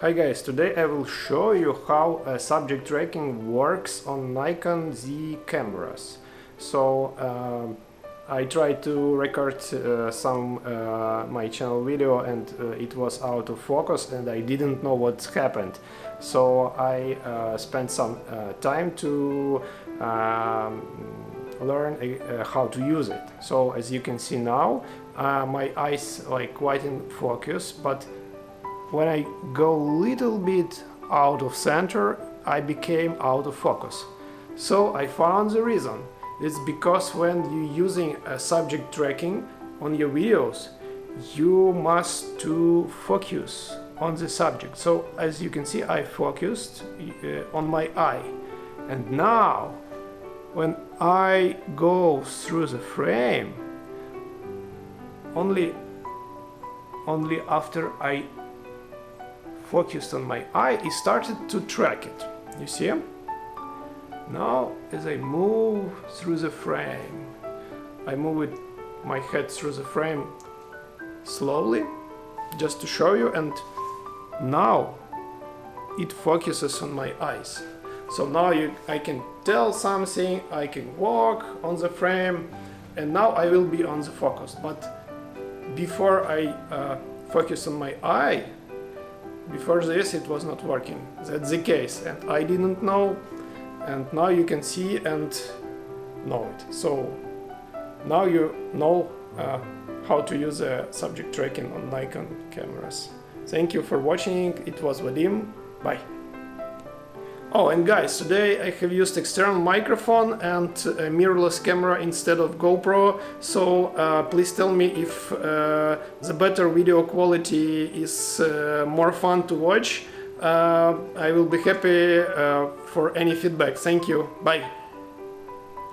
Hi guys, today I will show you how subject tracking works on Nikon Z cameras. I tried to record some my channel video and it was out of focus and I didn't know what's happened. So I spent some time to learn how to use it. So as you can see now, my eyes like quite in focus, but when I go a little bit out of center, I became out of focus. So I found the reason. It's because when you're using a subject tracking on your videos, you must to focus on the subject. So as you can see, I focused on my eye. And now, when I go through the frame, only after I focused on my eye, it started to track it. You see? Now, as I move through the frame, I move with my head through the frame slowly, just to show you, and now it focuses on my eyes. So now I can tell something, I can walk on the frame, and now I will be on the focus. But before I focus on my eye, before this it was not working. That's the case, and I didn't know, and now you can see and know it. So now you know how to use subject tracking on Nikon cameras. Thank you for watching. It was Vadim. Bye. Oh, and guys, today I have used external microphone and a mirrorless camera instead of GoPro, so please tell me if the better video quality is more fun to watch. I will be happy for any feedback. Thank you. Bye.